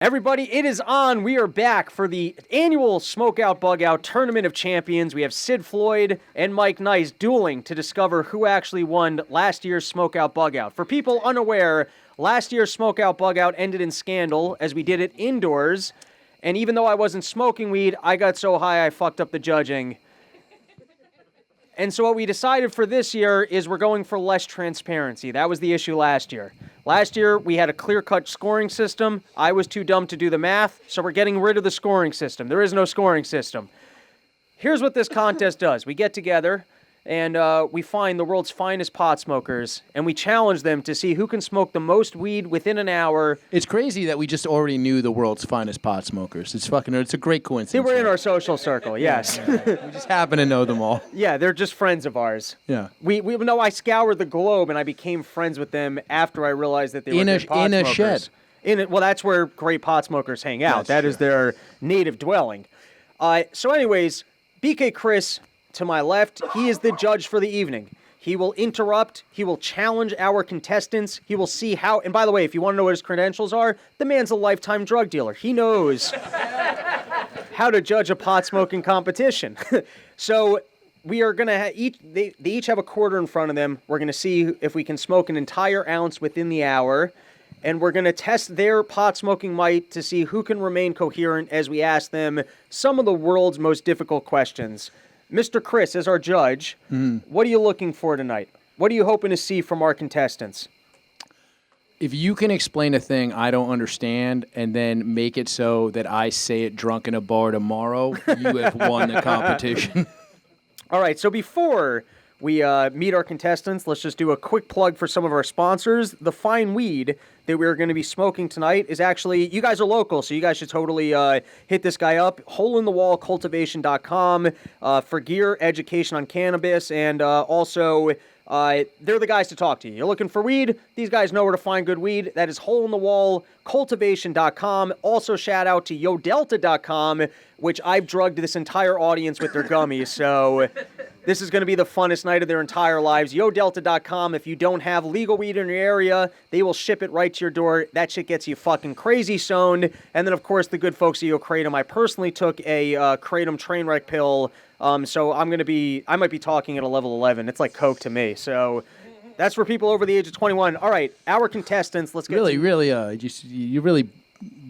Everybody, it is on. We are back for the annual Smokeout Bugout Tournament of Champions. We have Sid Floyd and Mike Nice dueling to discover who actually won last year's Smokeout Bugout. For people unaware, last year's Smokeout Bugout ended in scandal as we did it indoors. And even though I wasn't smoking weed, I got so high I fucked up the judging. And so what we decided for this year is we're going for less transparency. That was the issue last year. Last year, we had a clear-cut scoring system. I was too dumb to do the math, so we're getting rid of the scoring system. There is no scoring system. Here's what this contest does. We get together, and we find the world's finest pot smokers, and we challenge them to see who can smoke the most weed within an hour. It's crazy that we just already knew the world's finest pot smokers. It's a great coincidence. They were in our social circle, yes. We just happen to know them all. Yeah, they're just friends of ours. Yeah. We know I scoured the globe, and I became friends with them after I realized that they were good pot smokers. In a shed. Well, that's where great pot smokers hang out. That's That is their native dwelling. So anyways, BK Chris, to my left, he is the judge for the evening. He will interrupt. He will challenge our contestants. He will see how... And by the way, if you want to know what his credentials are, the man's a lifetime drug dealer. He knows how to judge a pot-smoking competition. So we are going to... They each have a quarter in front of them. We're going to see if we can smoke an entire ounce within the hour. And we're going to test their pot-smoking might to see who can remain coherent as we ask them some of the world's most difficult questions. Mr. Chris, as our judge, what are you looking for tonight? What are you hoping to see from our contestants? If you can explain a thing I don't understand and then make it so that I say it drunk in a bar tomorrow, you have won the competition. All right, so before we meet our contestants, let's just do a quick plug for some of our sponsors. The fine weed that we're going to be smoking tonight is actually, you guys are local, so you guys should totally hit this guy up. HoleInTheWallCultivation.com for gear, education on cannabis, and also they're the guys to talk to. You're looking for weed? These guys know where to find good weed. That is HoleInTheWallCultivation.com. Also, shout out to YoDelta.com, which I've drugged this entire audience with their gummies, so... This is going to be the funnest night of their entire lives. YoDelta.com. If you don't have legal weed in your area, they will ship it right to your door. That shit gets you fucking crazy stoned. And then, of course, the good folks at Yo Kratom. I personally took a Kratom train wreck pill, so I might be talking at a level 11. It's like Coke to me. So that's for people over the age of 21. All right, our contestants. Let's get you really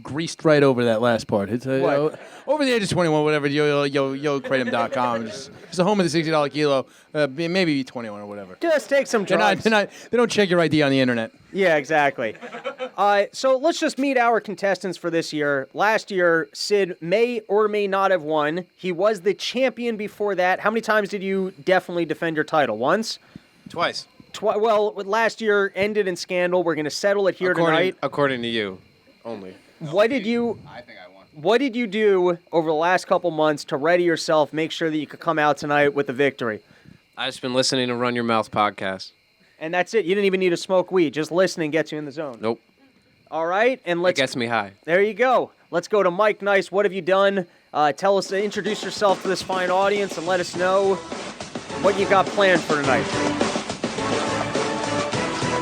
greased right over that last part. It's over the age of 21, whatever. YoKratom.com. It's the home of the $60 kilo. Maybe 21 or whatever. Just take some drugs. They don't check your ID on the internet. Yeah, exactly. So let's just meet our contestants for this year. Last year, Sid may or may not have won. He was the champion before that. How many times did you definitely defend your title? Once? Twice. Well, last year ended in scandal. We're going to settle it here tonight. According to you, only. I think I won. What did you do over the last couple months to ready yourself, make sure that you could come out tonight with a victory? I've just been listening to Run Your Mouth podcast. And that's it. You didn't even need to smoke weed. Just listening gets you in the zone. Nope. All right, and it gets me high. There you go. Let's go to Mike Nice. What have you done? Introduce yourself to this fine audience and let us know what you got planned for tonight.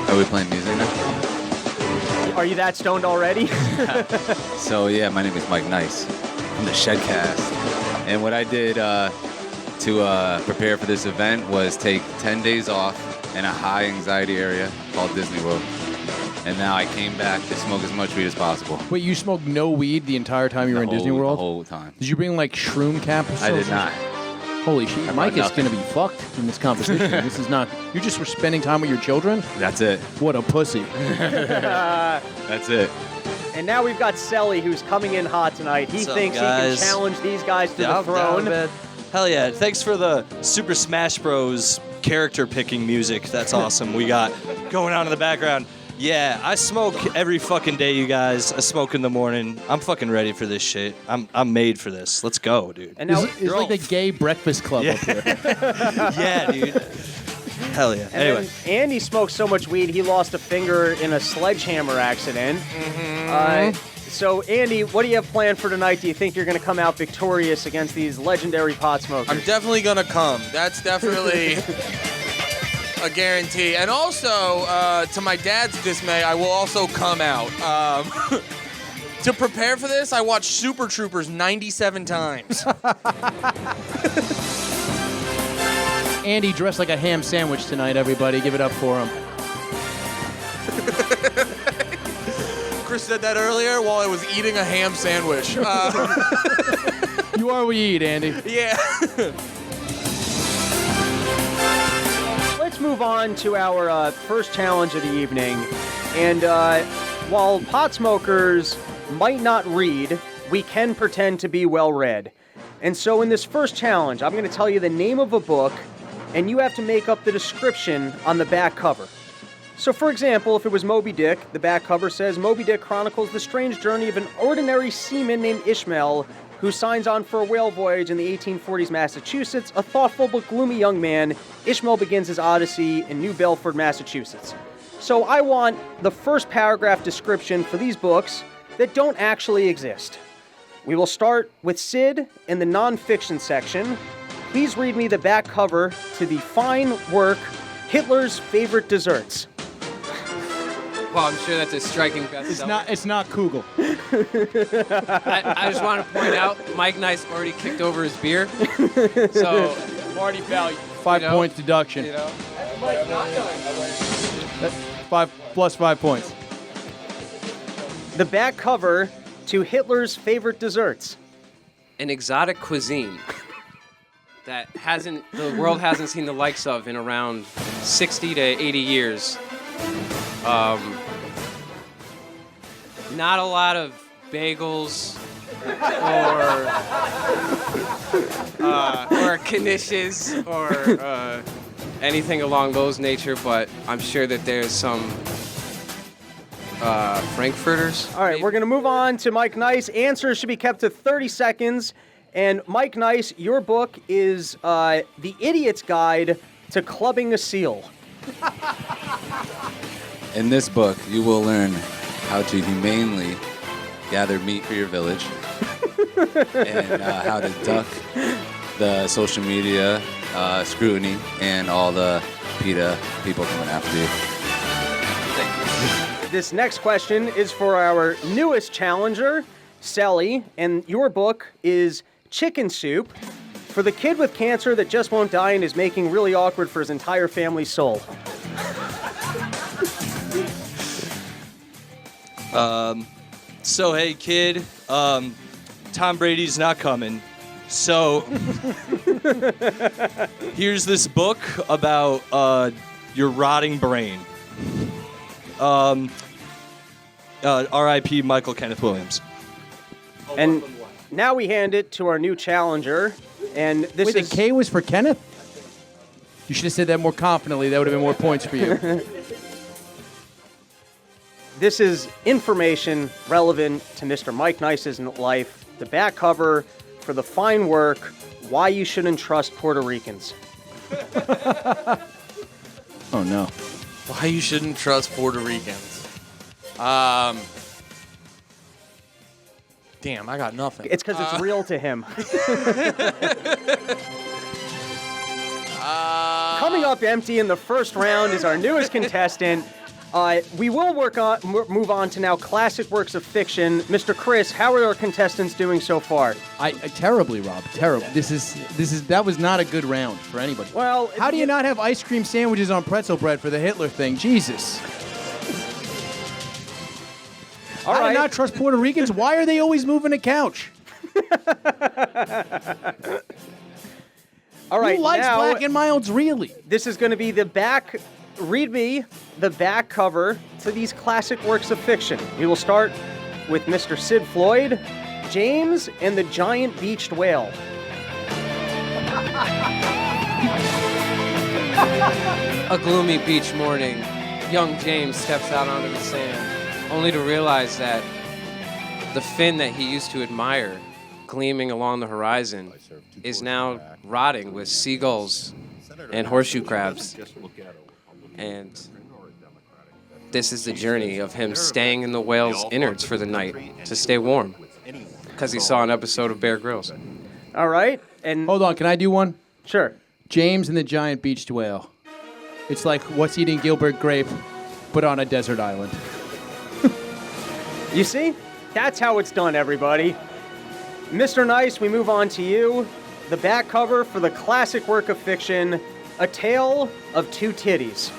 Are we playing music now? Are you that stoned already? So, yeah, my name is Mike Nice from the Shedcast. And what I did to prepare for this event was take 10 days off in a high-anxiety area called Disney World. And now I came back to smoke as much weed as possible. Wait, you smoked no weed the entire time you were in Disney World? The whole time. Did you bring, like, shroom capsules? I did not. Holy shit, Mike is going to be fucked in this competition. This is not... You just were spending time with your children? That's it. What a pussy. That's it. And now we've got Selly, who's coming in hot tonight. He thinks he can challenge these guys to the throne. Hell yeah. Thanks for the Super Smash Bros. Character picking music. That's awesome. We got going on in the background. Yeah, I smoke every fucking day, you guys. I smoke in the morning. I'm fucking ready for this shit. I'm made for this. Let's go, dude. And now it's like the gay breakfast club up here. Yeah, dude. Hell yeah. Anyway. Andy smoked so much weed, he lost a finger in a sledgehammer accident. So, Andy, what do you have planned for tonight? Do you think you're going to come out victorious against these legendary pot smokers? I'm definitely going to come. That's definitely a guarantee. And also, to my dad's dismay, I will also come out. To prepare for this, I watched Super Troopers 97 times. Andy dressed like a ham sandwich tonight, everybody. Give it up for him. Chris said that earlier while I was eating a ham sandwich. You are what you eat, Andy. Yeah. Let's move on to our first challenge of the evening. And while pot smokers might not read, we can pretend to be well-read. And so in this first challenge, I'm going to tell you the name of a book, and you have to make up the description on the back cover. So for example, if it was Moby Dick, the back cover says, Moby Dick chronicles the strange journey of an ordinary seaman named Ishmael who signs on for a whale voyage in the 1840s Massachusetts. A thoughtful but gloomy young man, Ishmael begins his odyssey in New Bedford, Massachusetts. So I want the first paragraph description for these books that don't actually exist. We will start with Sid in the nonfiction section. Please read me the back cover to the fine work, Hitler's Favorite Desserts. Well, I'm sure that's a striking bestseller. It's not Kugel. I just want to point out, Mike Nice already kicked over his beer. So, Marty value. 5 points deduction. you know. 5 plus 5 points. The back cover to Hitler's Favorite Desserts. An exotic cuisine that the world hasn't seen the likes of in around 60 to 80 years. Not a lot of bagels or knishes or anything along those nature, but I'm sure that there's some Frankfurters. All right, we're going to move on to Mike Nice. Answers should be kept to 30 seconds. And Mike Nice, your book is The Idiot's Guide to Clubbing a Seal. In this book, you will learn how to humanely gather meat for your village and how to duck the social media scrutiny and all the PETA people coming after you. This next question is for our newest challenger, Sally, and your book is Chicken Soup for the kid with cancer that just won't die and is making really awkward for his entire family's soul. So hey kid, Tom Brady's not coming. So here's this book about your rotting brain. R.I.P. Michael Kenneth Williams. And now we hand it to our new challenger, and this Wait, is the K was for Kenneth? You should have said that more confidently. That would have been more points for you. This is information relevant to Mr. Mike Nice's life. The back cover for the fine work, Why You Shouldn't Trust Puerto Ricans. Oh, no. Why you shouldn't trust Puerto Ricans. Damn, I got nothing. It's because it's real to him. Coming up empty in the first round is our newest contestant. We will move on to now classic works of fiction. Mr. Chris, how are our contestants doing so far? Terribly, Rob. Terrible. That was not a good round for anybody. Well, how do you not have ice cream sandwiches on pretzel bread for the Hitler thing? Jesus. All I right. do not trust Puerto Ricans. Why are they always moving a couch? All right. Who likes now, black and milds, really? this is going to be the back. Read me the back cover to these classic works of fiction. We will start with Mr. Sid Floyd, James and the Giant Beached Whale. A gloomy beach morning, young James steps out onto the sand, only to realize that the fin that he used to admire, gleaming along the horizon, is now rotting with seagulls and horseshoe crabs. And this is the journey of him staying in the whale's innards for the night to stay warm, because he saw an episode of Bear Grylls. All right. And Hold on, can I do one? sure. James and the Giant Beached Whale. It's like What's Eating Gilbert Grape, but on a desert island. You see? That's how it's done, everybody. Mr. Nice, we move on to you. The back cover for the classic work of fiction, A Tale of Two Titties.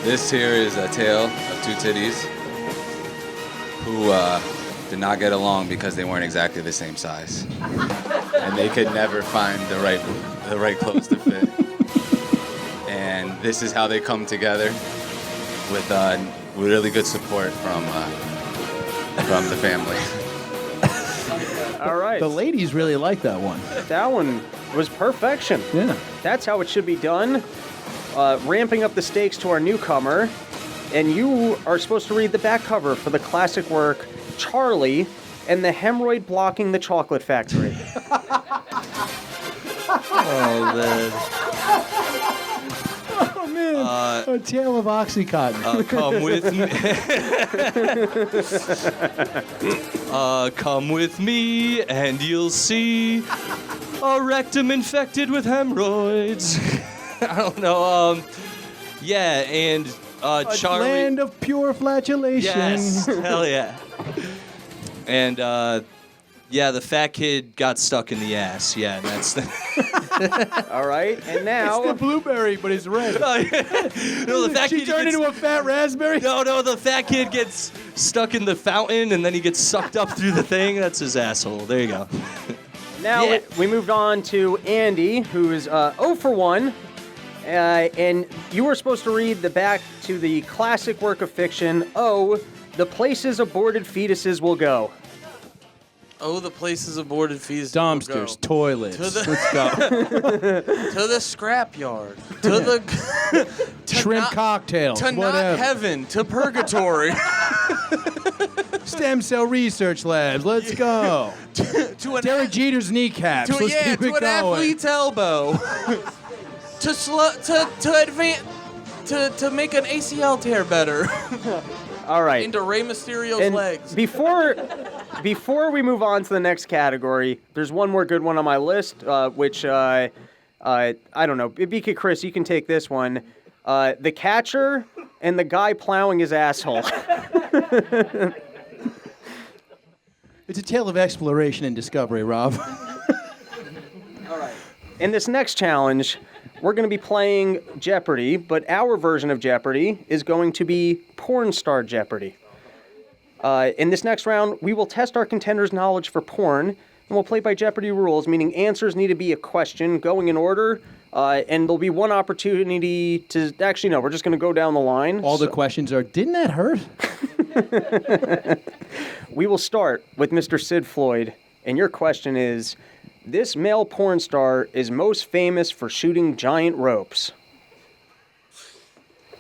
This here is a tale of two titties who did not get along because they weren't exactly the same size, and they could never find the right clothes to fit. And this is how they come together with really good support from the family. All right. The ladies really like that one. That one was perfection. Yeah. That's how it should be done. Ramping up the stakes to our newcomer. And you are supposed to read the back cover for the classic work, Charlie and the Hemorrhoid Blocking the Chocolate Factory. Oh, man. Oh, man. A tale of Oxycontin. Come with me. Come with me, and you'll see a rectum infected with hemorrhoids. I don't know. Yeah, and Charlie. Land of pure flatulation. Yes, hell yeah. And yeah, the fat kid got stuck in the ass. Yeah, that's the. All right, and now It's the blueberry, but it's red. No, the fat She kid turned gets- into a fat raspberry? No, the fat kid gets stuck in the fountain and then he gets sucked up through the thing. That's his asshole. There you go. Now Yeah. we moved on to Andy, who is 0 for 1. And you were supposed to read the back to the classic work of fiction, Oh, the Places Aborted Fetuses Will Go. Oh, the places aborted fetuses. Dumpsters, toilets. To the- Let's go. To the scrapyard. To the to Shrimp not- cocktails. To whatever. not heaven. To purgatory. Stem cell research labs. Let's go. to an Derek Jeter's kneecaps. to, Let's yeah, keep to it an going. athlete's elbow. to make an ACL tear better. All right. Into Rey Mysterio's And legs. before we move on to the next category, there's one more good one on my list, which I don't know. BK Chris, you can take this one. The catcher and the guy plowing his asshole. It's a tale of exploration and discovery, Rob. In this next challenge, we're going to be playing Jeopardy, but our version of Jeopardy is going to be Porn Star Jeopardy. In this next round, we will test our contenders' knowledge for porn, and we'll play by Jeopardy rules, meaning answers need to be a question going in order, and there'll be one opportunity to... Actually, no, we're just going to go down the line. All the questions are, didn't that hurt? We will start with Mr. Sid Floyd, and your question is, this male porn star is most famous for shooting giant ropes.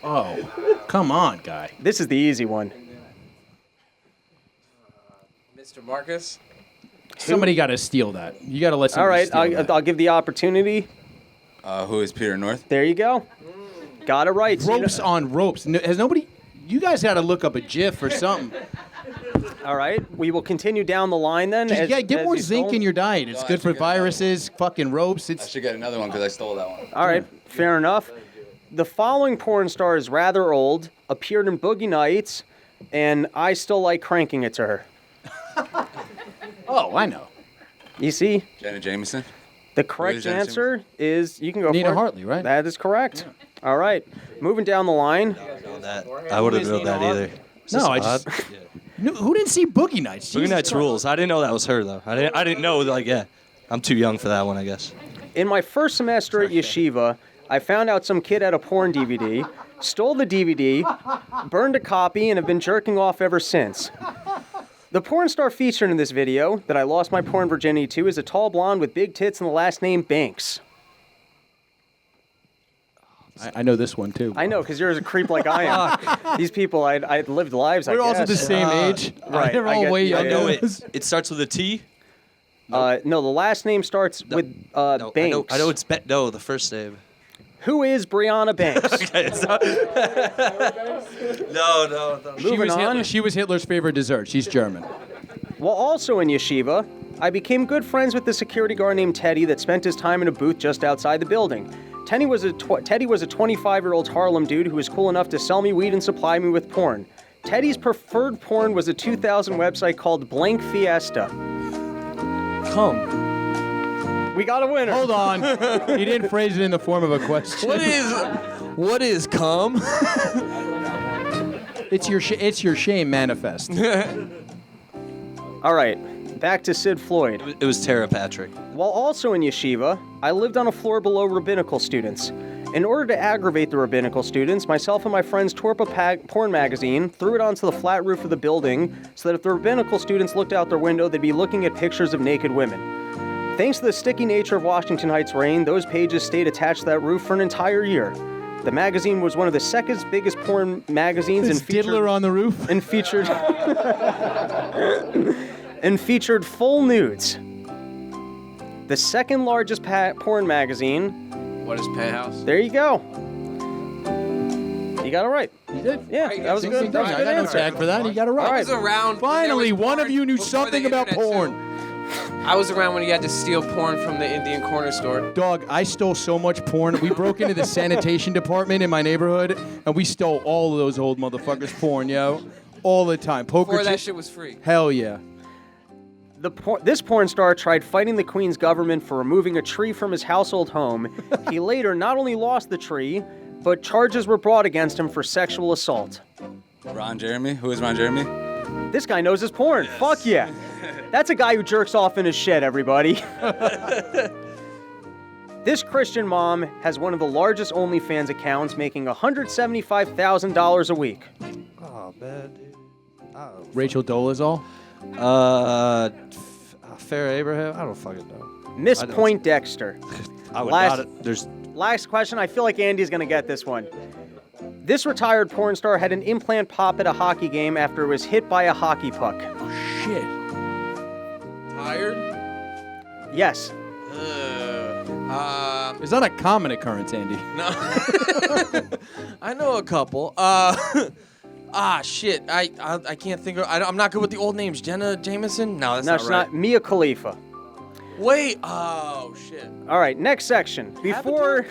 Oh, come on, guy. This is the easy one. Mr. Marcus? Somebody got to steal that. You got to let All somebody right, steal that. I'll give the opportunity. Who is Peter North? There you go. Got it right. So you Ropes know- on ropes. Has nobody... You guys got to look up a GIF or something. All right, we will continue down the line then. Just, as- get as more you zinc stole. in your diet. It's No, I good for should get that. viruses, fucking ropes. I It's should get another one because I stole that one. All right, fair enough. The following porn star is rather old, appeared in Boogie Nights, and I still like cranking it to her. Oh, I know. You see, Janet Jameson. the is correct Janet answer is, you can go Nina for it. Hartley, right? That is correct. All right, moving down the line. I wouldn't know that either. Is No, this I just- odd? No, who didn't see Boogie Nights? Boogie Jesus Nights Christ. rules. I didn't know that was her though. I didn't know. Like, yeah, I'm too young for that one, I guess. In my first semester at yeshiva, I found out some kid had a porn DVD, stole the DVD, burned a copy, and have been jerking off ever since. The porn star featured in this video that I lost my porn virginity to is a tall blonde with big tits and the last name Banks. I know this one too. I know, because you're a creep like I am. These people, I'd lived lives, We're I guess. also the same age. right, They're I all get- way yeah, I younger. know yeah. it. It starts with a T. No, the last name starts with No, Banks. I know it's no, the first name. Who is Brianna Banks? No. Moving on. She was Hitler's favorite dessert. She's German. While also in yeshiva, I became good friends with the security guard named Teddy that spent his time in a booth just outside the building. Teddy was a 25-year-old Harlem dude who was cool enough to sell me weed and supply me with porn. Teddy's preferred porn was a 2000 website called Blank Fiesta. Come. We got a winner. Hold on. He didn't phrase it in the form of a question. What is cum? It's your shame manifest. All right, back to Sid Floyd. It was Tara Patrick. While also in yeshiva, I lived on a floor below rabbinical students. In order to aggravate the rabbinical students, myself and my friends tore up a porn magazine, threw it onto the flat roof of the building, so that if the rabbinical students looked out their window, they'd be looking at pictures of naked women. Thanks to the sticky nature of Washington Heights rain, those pages stayed attached to that roof for an entire year. The magazine was one of the second biggest porn magazines and featured Diddler on the roof. and featured and featured full nudes. The second largest porn magazine. What is Penthouse? There you go. You got it right. You did? Yeah, Right, that was a good, that was a I good got no answer. tag for that. You got it right. I was around. Finally, when there was one of porn you knew before something the about internet, porn. too. I was around when you had to steal porn from the Indian corner store. Dog, I stole so much porn. We broke into the sanitation department in my neighborhood, and we stole all of those old motherfuckers' porn, yo. All the time. Poker Before that chip- shit was free. Hell yeah. This porn star tried fighting the Queen's government for removing a tree from his household home. He later not only lost the tree, but charges were brought against him for sexual assault. Ron Jeremy? Who is Ron Jeremy? This guy knows his porn. Yes. Fuck yeah. That's a guy who jerks off in his shed, everybody. This Christian mom has one of the largest OnlyFans accounts, making $175,000 a week. Oh, bad dude. Oh. Rachel Dolezal? Farrah Abraham? I don't fucking know. Miss I don't- Poindexter. I would Last- not. There's. Last question. I feel like Andy's going to get this one. This retired porn star had an implant pop at a hockey game after it was hit by a hockey puck. Shit. Tired? Yes. It's not a common occurrence, Andy. No. I know a couple. Shit. I can't think of. I'm not good with the old names. Jenna Jameson? No, that's No, not it's right. not. Mia Khalifa. Wait. Oh shit. All right, next section. Before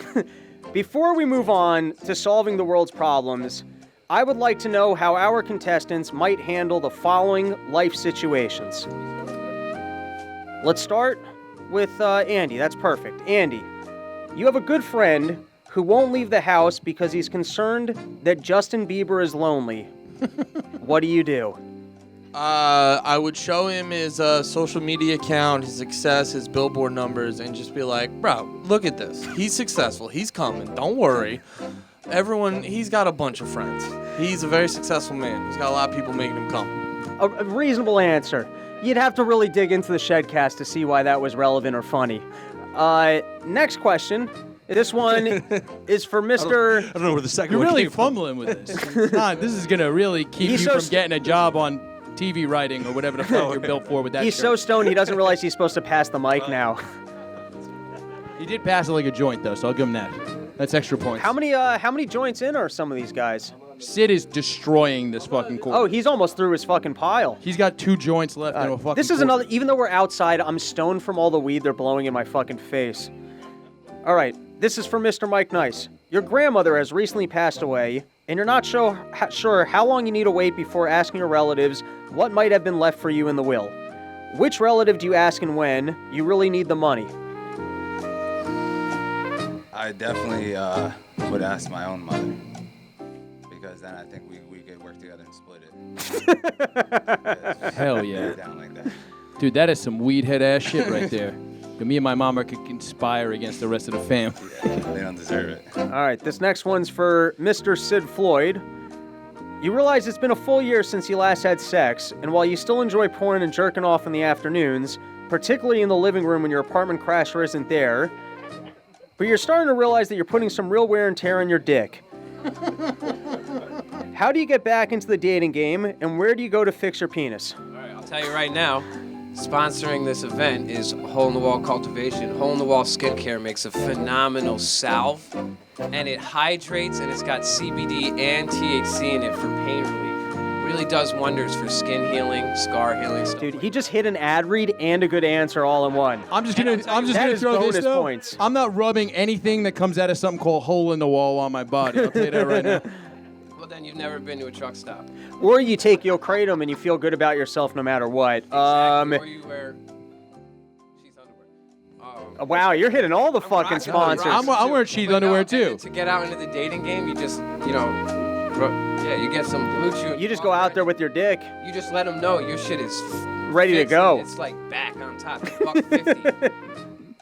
we move on to solving the world's problems, I would like to know how our contestants might handle the following life situations. Let's start with Andy. That's perfect. Andy, you have a good friend who won't leave the house because he's concerned that Justin Bieber is lonely. What do you do? I would show him his social media account, his success, his billboard numbers, and just be like, bro, look at this. He's successful. He's coming. Don't worry. He's got a bunch of friends. He's a very successful man. He's got a lot of people making him come. A reasonable answer. You'd have to really dig into the Shedcast to see why that was relevant or funny. Next question. This one is for Mr. I don't know where the second You're one really came from. fumbling with this. It's not, this is going to really keep He's you so from getting a job on TV writing or whatever the fuck you're built for with that He's shirt. so stoned he doesn't realize he's supposed to pass the mic now. He did pass it like a joint, though, so I'll give him that. That's extra points. How many joints in are some of these guys? Sid is destroying this fucking court. Oh, he's almost through his fucking pile. He's got 2 joints left in a fucking This is quarter. another, even though we're outside, I'm stoned from all the weed they're blowing in my fucking face. All right, this is for Mr. Mike Nice. Your grandmother has recently passed away, and you're not sure how long you need to wait before asking your relatives what might have been left for you in the will. Which relative do you ask and when you really need the money? I definitely would ask my own mother, because then I think we could work together and split it. Hell yeah. Down like that. Dude, that is some weed head ass shit right there. Me and my mama could conspire against the rest of the fam. Yeah, they don't deserve it. All right, this next one's for Mr. Sid Floyd. You realize it's been a full year since you last had sex, and while you still enjoy porn and jerking off in the afternoons, particularly in the living room when your apartment crasher isn't there, but you're starting to realize that you're putting some real wear and tear on your dick. How do you get back into the dating game, and where do you go to fix your penis? All right, I'll tell you right now, sponsoring this event is Hole in the Wall Cultivation. Hole in the Wall Skincare makes a phenomenal salve, and it hydrates, and it's got CBD and THC in it for pain relief. really does wonders for skin healing, scar healing stuff. Dude, he just hit an ad read and a good answer all in one. I'm just gonna That throw is this bonus though. points. I'm not rubbing anything that comes out of something called hole in the wall on my body. I'll tell you that right now. Well, then you've never been to a truck stop. Or you take Yo Kratom and you feel good about yourself no matter what. Exactly. Or you wear sheath underwear. Wow, you're hitting all the fucking rocking sponsors. the I'm wearing sheath But no, underwear and too. then to get out into the dating game, you just, you get some blue chew. You just go out there with your dick. You just let them know your shit is Ready to fixed go. and it's like back on top. $1.50.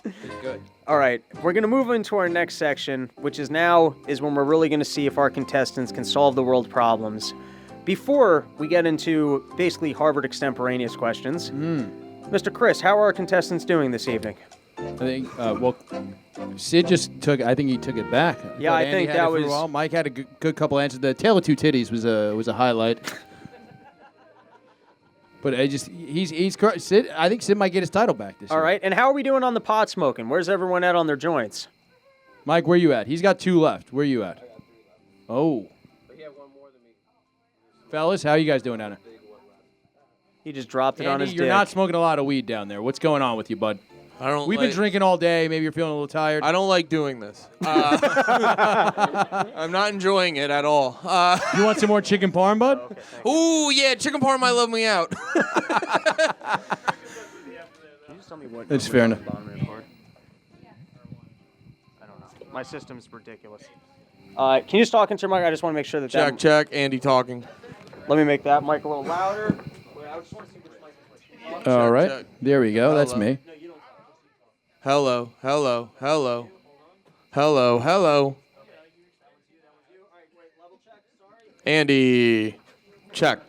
It's good. All right, we're going to move into our next section, which is when we're really going to see if our contestants can solve the world problems. Before we get into basically Harvard extemporaneous questions, Mr. Chris, how are our contestants doing this evening? I think, Sid I think he took it back. Yeah, I Andy think had that it for a was- while. Mike had a good couple answers. The Tale of Two Titties was a highlight. But Sid, I think Sid might get his title back this year. All right, and how are we doing on the pot smoking? Where's everyone at on their joints? Mike, where you at? He's got 2 left. Where you at? Oh. Fellas, how you guys doing down there? He just dropped it on Andy, his you're dick. not smoking a lot of weed down there. What's going on with you, bud? We've been drinking all day. Maybe you're feeling a little tired. I don't like doing this. I'm not enjoying it at all. You want some more chicken parm, bud? Ooh, yeah, chicken parm might love me out. That's fair enough. I don't know. My system's ridiculous. Can you just talk into your mic? I just want to make sure that Check. Andy talking. Let me make that mic a little louder. Wait, I just want to see which mic is which. All right. check. There we go. That's Hello. me. Hello. Andy, check.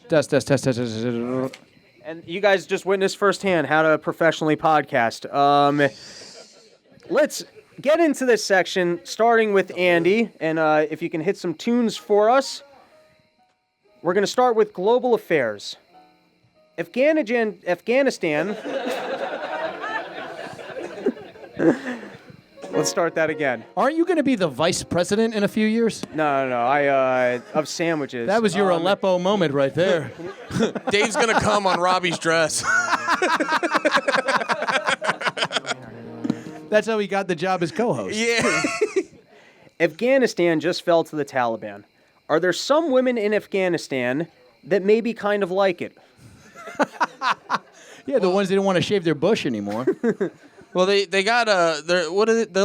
Test. And you guys just witnessed firsthand how to professionally podcast. Let's get into this section, starting with Andy. And if you can hit some tunes for us. We're going to start with global affairs. Afghanistan. Let's start that again. Aren't you going to be the vice president in a few years? No. Of sandwiches. That was your Aleppo moment right there. Dave's gonna come on Robbie's dress. That's how he got the job as co-host. Yeah. Afghanistan just fell to the Taliban. Are there some women in Afghanistan that maybe kind of like it? Yeah, the ones that don't want to shave their bush anymore. Well, they got they're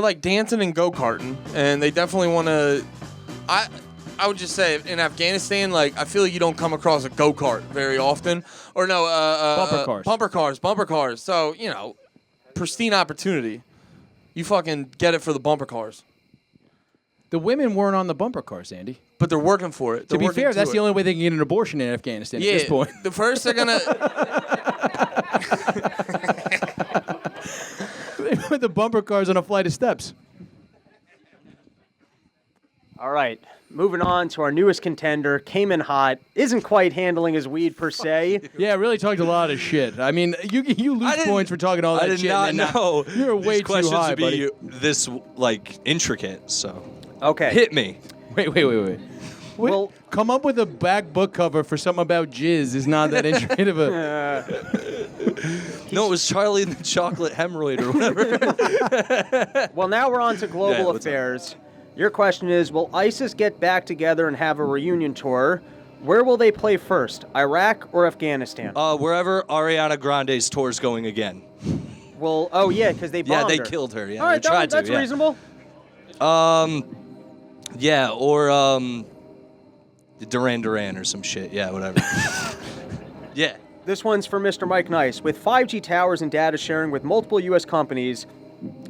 like dancing and go-karting, and they definitely want to. I would just say in Afghanistan, like I feel like you don't come across a go-kart very often, or no, bumper cars. So pristine opportunity. You fucking get it for the bumper cars. The women weren't on the bumper cars, Andy. But they're working for it. To be fair, that's the only way they can get an abortion in Afghanistan at this point. The first they're gonna. They put the bumper cars on a flight of steps. All right, moving on to our newest contender, came in hot, isn't quite handling his weed per se. Yeah, really talked a lot of shit. I mean, you lose points for talking all that shit. I did not know You're way these too questions high, would be buddy. this intricate. So Okay. hit me. Wait. Well, Come up with a back book cover for something about jizz is not that intricate of a... No, it was Charlie and the Chocolate Hemorrhoid or whatever. well, now we're on to global Yeah, what's up? affairs. Your question is, will ISIS get back together and have a reunion tour? Where will they play first, Iraq or Afghanistan? Wherever Ariana Grande's tour's going again. Well, oh yeah, because they bombed Yeah, they her. killed her. Yeah, All right, they tried that's to. Yeah. reasonable. Yeah, or Duran or some shit. Yeah, whatever. Yeah. This one's for Mr. Mike Nice. With 5G towers and data sharing with multiple U.S. companies,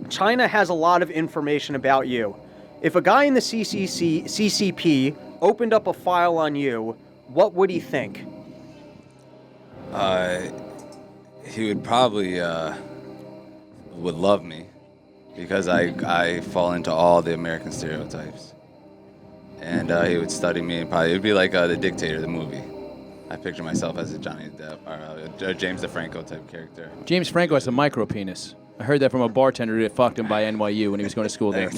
China has a lot of information about you. If a guy in the CCP opened up a file on you, what would he think? He would probably would love me because I fall into all the American stereotypes. And he would study me and probably, it would be like The Dictator, the movie. I picture myself as a Johnny Depp or a James DeFranco type character. James Franco has a micro penis. I heard that from a bartender that fucked him by NYU when he was going to school there.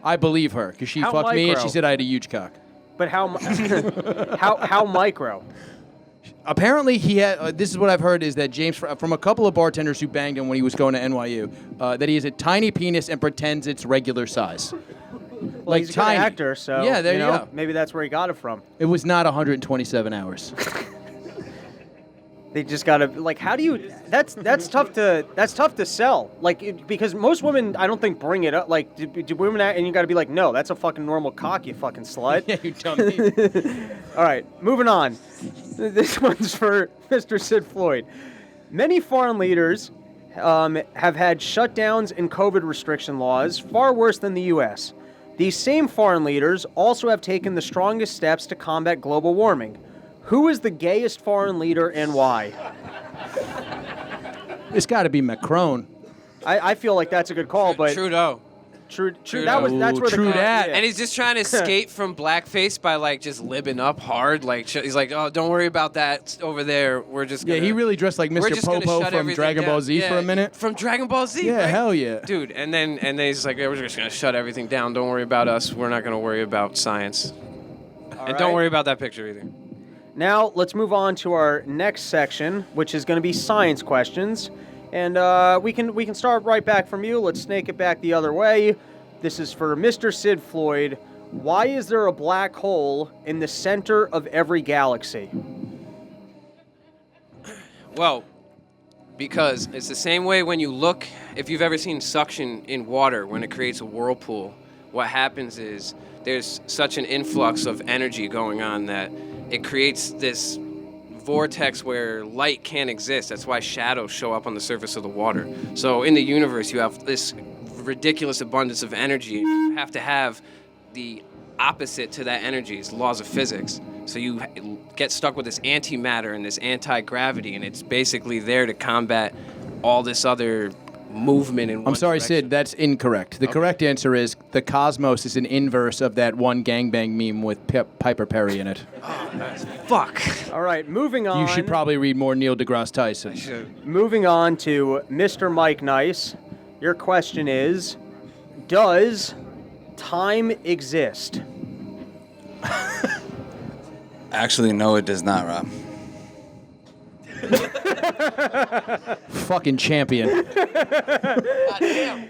I believe her because she How fucked me and micro? she said I had a huge cock. But how how micro? Apparently, he had. This is what I've heard: is that James, from a couple of bartenders who banged him when he was going to NYU, that he has a tiny penis and pretends it's regular size. Well, he's a good actor, so yeah, there you know, go. maybe that's where he got it from. It was not 127 hours. They just gotta like. How do you? That's tough to sell. Like because most women, I don't think bring it up. Like do women act, and you got to be like, no, that's a fucking normal cock, you fucking slut. Yeah, you dummy. All right, moving on. This one's for Mr. Sid Floyd. Many foreign leaders have had shutdowns and COVID restriction laws far worse than the U.S. These same foreign leaders also have taken the strongest steps to combat global warming. Who is the gayest foreign leader and why? It's got to be Macron. I feel like that's a good call, but Trudeau. True. That's where True the dat. yeah. And he's just trying to escape from blackface by like just libbing up hard. Like he's like, oh, don't worry about that over there. We're just gonna, Yeah, he really dressed like we're Mr. just gonna Popo shut from everything Dragon Ball down. Z for a minute. From Dragon Ball Z. Yeah, right? hell yeah. Dude, and then he's like, we're just gonna shut everything down. Don't worry about us. We're not gonna worry about science. And don't worry about that picture either. Now let's move on to our next section, which is going to be science questions, and we can start right back from you. Let's snake it back the other way. This is for Mr. Sid Floyd. Why is there a black hole in the center of every galaxy? Well, because it's the same way when you look, if you've ever seen suction in water when it creates a whirlpool, what happens is there's such an influx of energy going on that it creates this vortex where light can't exist. That's why shadows show up on the surface of the water. So in the universe, you have this ridiculous abundance of energy. You have to have the opposite to that energy. It's laws of physics. So you get stuck with this antimatter and this anti-gravity, and it's basically there to combat all this other movement in one I'm sorry, direction. Sid, that's incorrect. The correct answer is the cosmos is an inverse of that one gangbang meme with Piper Perry in it. Fuck. All right, moving on. You should probably read more Neil deGrasse Tyson. Moving on to Mr. Mike Nice. Your question is, does time exist? Actually, no, it does not, Rob. Fucking champion.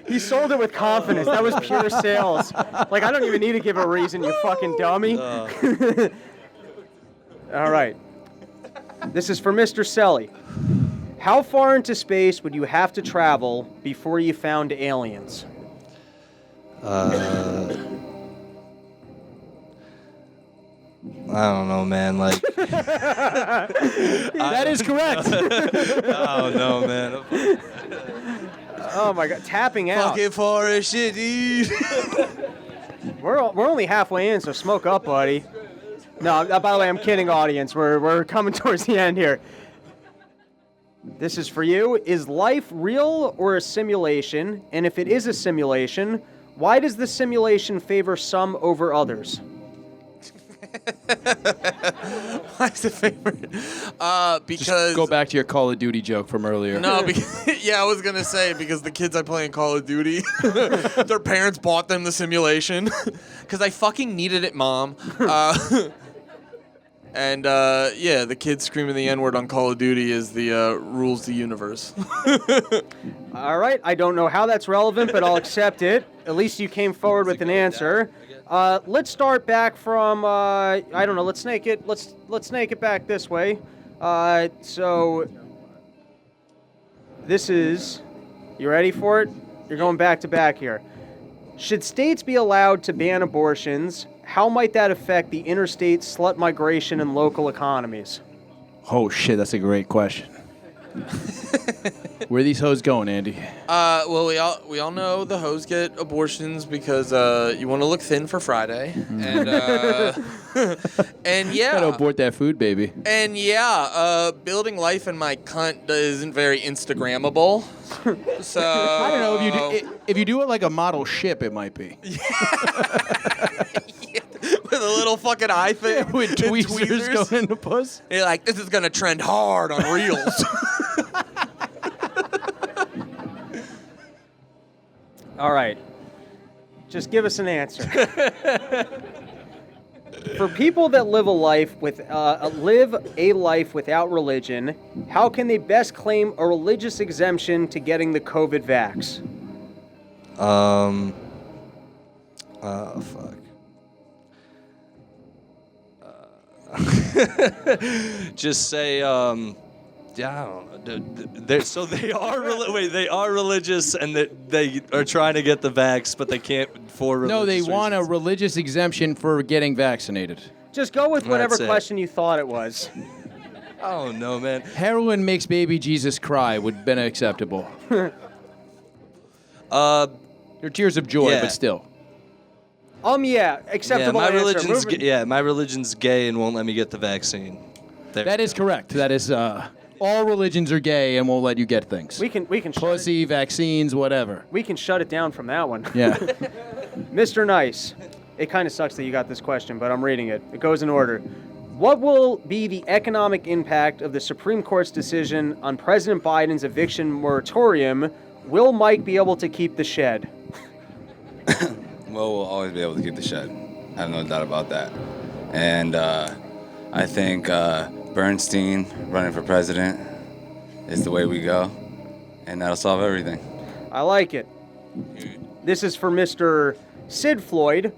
He sold it with confidence. That was pure sales. Like, I don't even need to give a reason, you fucking dummy. All right. This is for Mr. Selly. How far into space would you have to travel before you found aliens? I don't know, man. Like, That is correct. oh no, man. Oh my God, tapping out. Fucking for a shit, dude. We're only halfway in, so smoke up, buddy. No, by the way, I'm kidding, audience. We're coming towards the end here. This is for you. Is life real or a simulation? And if it is a simulation, why does the simulation favor some over others? Why is it favorite? Because Just go back to your Call of Duty joke from earlier. No, because, yeah, I was gonna say because the kids I play in Call of Duty, their parents bought them the simulation because I fucking needed it, Mom. And yeah, the kids screaming the N-word on Call of Duty is the rules the universe. All right, I don't know how that's relevant, but I'll accept it. At least you came forward with an answer. Let's start back from I don't know. Let's snake it. Let's snake it back this way. So this is. You ready for it? You're going back to back here. Should states be allowed to ban abortions? How might that affect the interstate slut migration and local economies? Oh shit, that's a great question. Where are these hoes going, Andy? Well, we all know the hoes get abortions because you want to look thin for Friday, and and yeah, Gotta abort that food, baby. and yeah, building life in my cunt isn't very Instagrammable. So I don't know if you do it like a model ship, it might be. with a little fucking eye thing With tweezers going into puss. You're like, this is gonna trend hard on Reels. All right. Just give us an answer. For people that live a life without religion, how can they best claim a religious exemption to getting the COVID vax? Fuck. Just say, yeah, I don't know. They are religious, and they are trying to get the vax, but they can't for religious No, they want a reasons. religious exemption for getting vaccinated. Just go with whatever That's it. question you thought it was. Oh no, man. Heroin makes baby Jesus cry would have been acceptable. They're tears of joy, Yeah. but still. Yeah, acceptable my answer. religion's Moving- my religion's gay and won't let me get the vaccine. There. That is correct. That is, all religions are gay and won't let you get things. We can shut it, Pussy, vaccines, whatever. we can shut it down from that one. Yeah. Mr. Nice, it kind of sucks that you got this question, but I'm reading it. It goes in order. What will be the economic impact of the Supreme Court's decision on President Biden's eviction moratorium? Will Mike be able to keep the shed? Well, we'll always be able to keep the shed. I have no doubt about that. And I think Bernstein running for president is the way we go, and that'll solve everything. I like it. This is for Mr. Sid Floyd.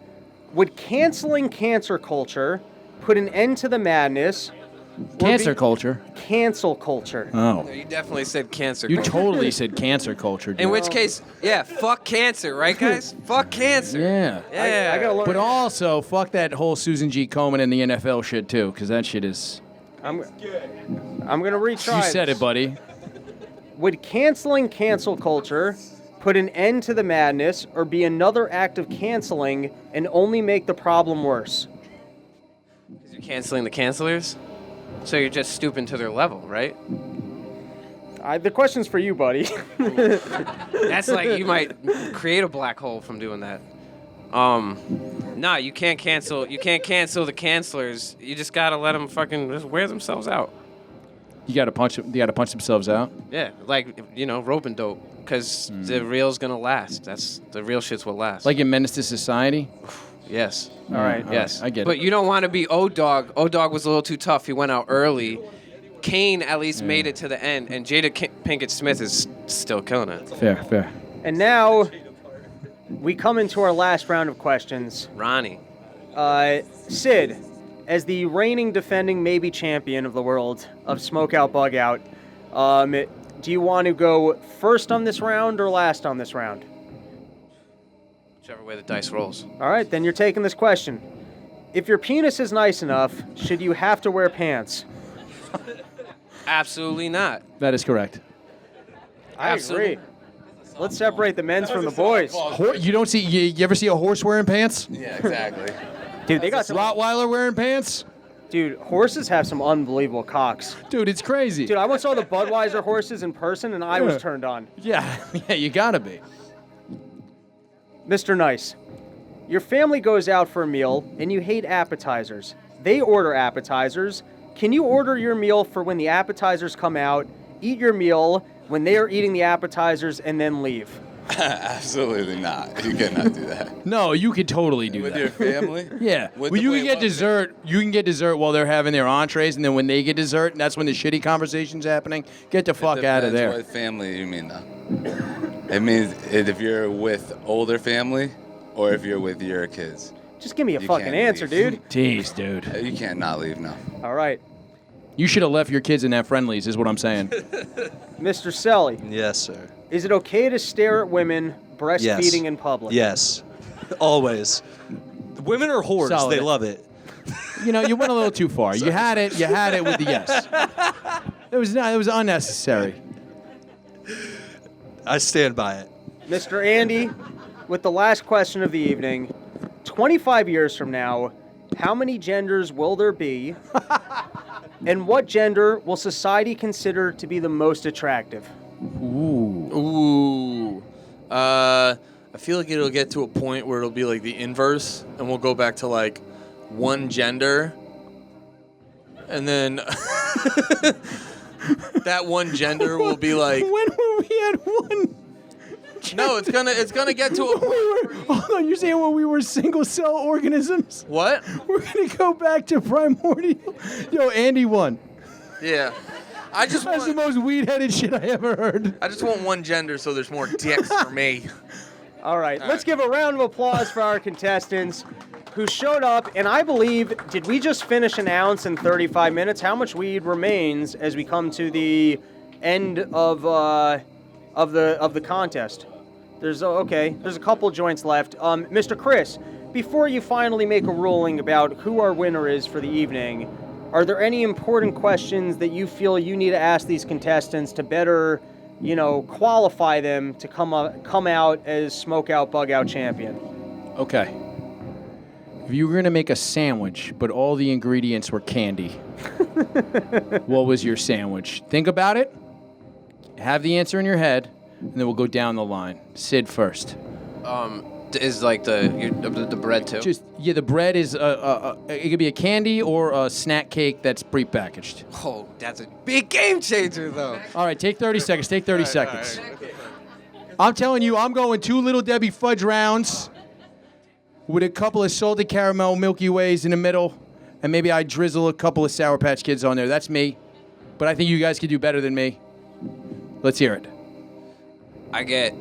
Would canceling cancer culture put an end to the madness? or Cancer be- culture. Cancel culture. Oh. You definitely said cancer. You totally said cancer culture, dude. In which case, yeah, fuck cancer, right, guys? Fuck cancer. Yeah. Yeah. I gotta learn. But also, fuck that whole Susan G. Komen and the NFL shit, too, because that shit is... I'm gonna retry. You said this. it, buddy. Would canceling cancel culture put an end to the madness or be another act of canceling and only make the problem worse? You're canceling the cancelers? So you're just stooping to their level, right? The question's for you, buddy. That's like you might create a black hole from doing that. Nah, you can't cancel the cancelers. You just gotta let them fucking just wear themselves out. You gotta punch themselves out. Yeah, like, rope and dope. Because the real's gonna last. The real shit's what lasts. Like in Menace to Society. yes. All right. Yes. I get But it. you don't want to be O-Dog. O-Dog was a little too tough. He went out early. Kane at least made it to the end. And Jada Pinkett Smith is still killing it. Fair. And now we come into our last round of questions. Ronnie. Sid, as the reigning defending maybe champion of the world of Smokeout Bugout, do you want to go first on this round or last on this round? Whichever way the dice rolls. All right, then you're taking this question. If your penis is nice enough, should you have to wear pants? Absolutely not. That is correct. I Absolutely. agree. Let's separate the men's from the boys. You don't see you ever see a horse wearing pants? Yeah, exactly. Dude, they got some. Rottweiler wearing pants? Dude, horses have some unbelievable cocks. Dude, it's crazy. Dude, I once saw the Budweiser horses in person, and I was turned on. Yeah, you gotta be. Mr. Nice, your family goes out for a meal, and you hate appetizers. They order appetizers. Can you order your meal for when the appetizers come out, eat your meal when they are eating the appetizers, and then leave? Absolutely not. You cannot do that. No, you could totally do With that. your family? Yeah. With Well, the- you wait, can get what? dessert. You can get dessert while they're having their entrees, and then when they get dessert, that's when the shitty conversation's happening. Get the fuck out of Depends there. What family you mean, though? It means if you're with older family or if you're with your kids. Just give me a You fucking can't answer, leave. dude. Jeez, dude. You can't not leave, no. All right. You should have left your kids in that Friendlies, is what I'm saying. Mr. Selly, Yes, sir. is it okay to stare at women breastfeeding in public? Yes. Always. Women are whores. Solid. They love it. You went a little too far. You had it with the yes. It was unnecessary. I stand by it. Mr. Andy, with the last question of the evening, 25 years from now, how many genders will there be? And what gender will society consider to be the most attractive? Ooh. I feel like it'll get to a point where it'll be like the inverse, and we'll go back to like one gender, and then that one gender will be like, When were we at one No, it's gonna get to a Hold on, you're saying when we were single cell organisms? what? We're gonna go back to primordial. Yo, Andy won. Yeah. I just That's the want most weed-headed shit I ever heard. one gender so there's more dicks for me. All right, let's give a round of applause for our contestants who showed up. And I believe, did we just finish an ounce in 35 minutes? How much weed remains as we come to the end of the contest? There's a couple joints left. Mr. Chris, before you finally make a ruling about who our winner is for the evening, are there any important questions that you feel you need to ask these contestants to better, qualify them to come out as Smokeout Bugout champion? Okay. If you were gonna make a sandwich, but all the ingredients were candy, what was your sandwich? Think about it. Have the answer in your head, and then we'll go down the line. Sid first. Is like the bread too? The bread is it could be a candy or a snack cake that's prepackaged. Oh, that's a big game changer, though. All right, take 30 seconds. Take 30 seconds. I'm telling you, I'm going 2 Little Debbie fudge rounds with a couple of salted caramel Milky Ways in the middle, and maybe I drizzle a couple of Sour Patch Kids on there. That's me. But I think you guys could do better than me. Let's hear it. I get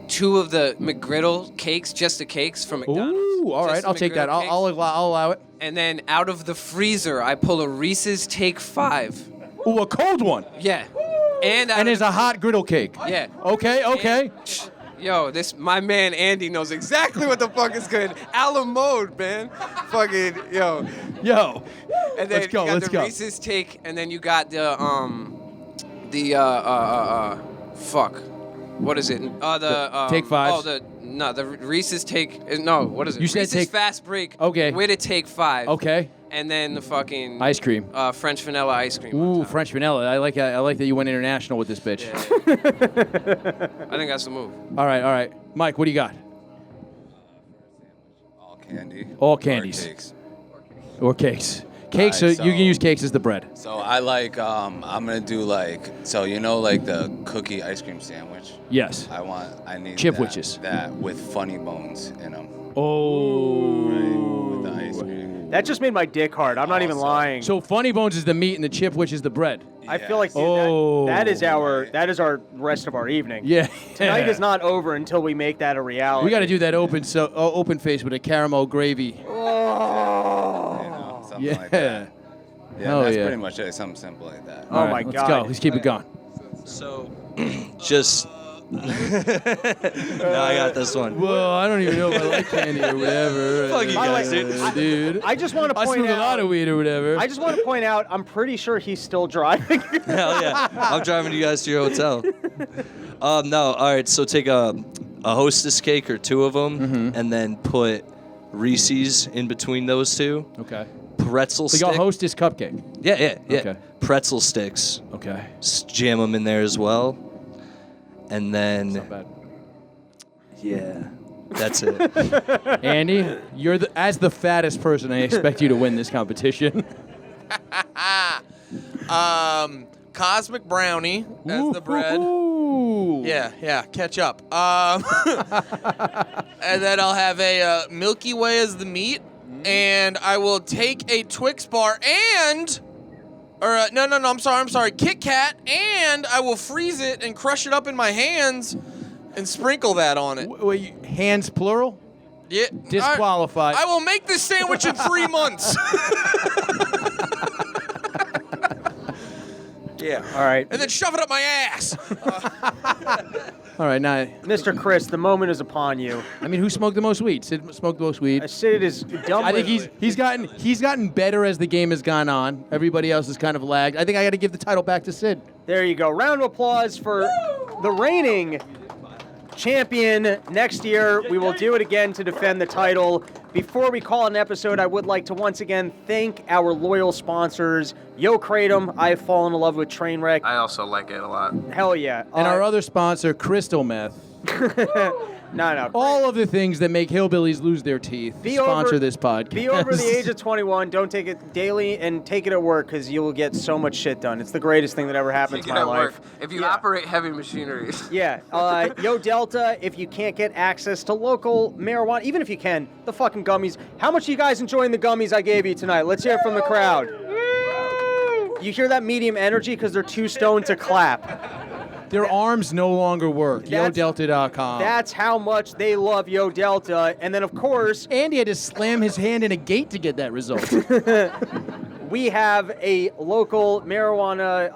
2 of the McGriddle cakes, just the cakes from McDonald's. Ooh, all right, Just I'll the take that. McGriddle I'll cakes. allow it. And then out of the freezer, I pull a Reese's Take 5. Ooh, a cold one. Yeah. And There's a hot griddle cake. Yeah. Okay. Yo, my man Andy knows exactly what the fuck is good. A la mode, man. Fucking yo. And then Let's go, you got let's the go. Reese's Take, and then you got the fuck. What is it? Take 5s. Oh, the Reese's Take. No, what is it? You said Reese's Take- Fast Break. Okay. With a Take 5. Okay. And then the fucking Ice cream. French vanilla ice cream. on Ooh, top. French vanilla. I like that you went international with this bitch. Yeah. I think that's the move. All right. Mike, what do you got? All candy. All or candies. cakes. Or cakes. Cakes, Alright, so you can so- use cakes as the bread. So I like, I'm gonna do like the cookie ice cream sandwich. Yes. I need Chipwiches. that with funny bones in them. Oh. With the ice cream. That just made my dick hard. I'm not even Also- lying. So funny bones is the meat and the chip, which is the bread. I feel like, dude, Oh. that is our rest of our evening. Yeah. Tonight is not over until we make that a reality. We got to do that open face with a caramel gravy. Oh. Something Yeah. like that. Yeah, Hell that's yeah. pretty much it. Something simple like that. Oh All right, my let's God. go. Let's keep it going. So, just. No, I got this one. Well, I don't even know if I like candy or whatever. Fuck you guys, dude. I just want to I point smoke a lot out. of weed or whatever. I just want to point out. I'm pretty sure he's still driving. Hell yeah. I'm driving you guys to your hotel. No, all right, so take a Hostess cake or 2 of them, and then put Reese's in between those 2. Okay. Pretzel So stick. y'all Hostess cupcake. Yeah. Okay. Pretzel sticks. Okay. Jam them in there as well. And then, Not bad. yeah, that's it. Andy, you're as the fattest person, I expect you to win this competition. Cosmic brownie as the bread. Ooh. Yeah, catch up. And then I'll have a Milky Way as the meat, and I will take a Twix bar I'm sorry, Kit Kat, and I will freeze it and crush it up in my hands and sprinkle that on it. Wait, hands plural? Yeah, Disqualified. I will make this sandwich in 3 months. Yeah. All right. And then shove it up my ass. All right, now, Mr. Chris, the moment is upon you. I mean, who smoked the most weed? Sid smoked the most weed. Sid is dumb. I think he's gotten better as the game has gone on. Everybody else has kind of lagged. I think I got to give the title back to Sid. There you go. Round of applause for the reigning champion. Next year, we will do it again to defend the title. Before we call an episode, I would like to once again thank our loyal sponsors. Yo Kratom, I've fallen in love with Trainwreck. I also like it a lot. Hell yeah. And our other sponsor, Crystal Meth. No. All of the things that make hillbillies lose their teeth. Sponsor this podcast. Be over the age of 21. Don't take it daily, and take it at work because you will get so much shit done. It's the greatest thing that ever happened to my life. If you operate heavy machinery. Yeah. Yo Delta, if you can't get access to local marijuana, even if you can, the fucking gummies. How much are you guys enjoying the gummies I gave you tonight? Let's hear it from the crowd. You hear that medium energy because they're too stoned to clap. Their arms no longer work. YoDelta.com. That's how much they love Yo Delta. And then, of course, Andy had to slam his hand in a gate to get that result. we have a local marijuana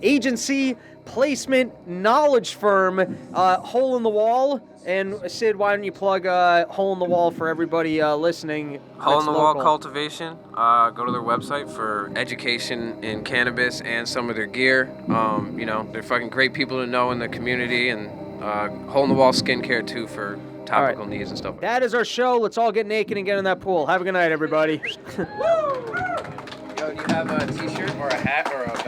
agency, placement, knowledge firm, Hole in the Wall. And Sid, why don't you plug Hole in the Wall for everybody listening? Hole in the Wall Cultivation. Go to their website for education in cannabis and some of their gear. They're fucking great people to know in the community, and Hole in the Wall skincare too for topical needs and stuff. That is our show. Let's all get naked and get in that pool. Have a good night, everybody. Yo, do you have a t-shirt or a hat or a belt?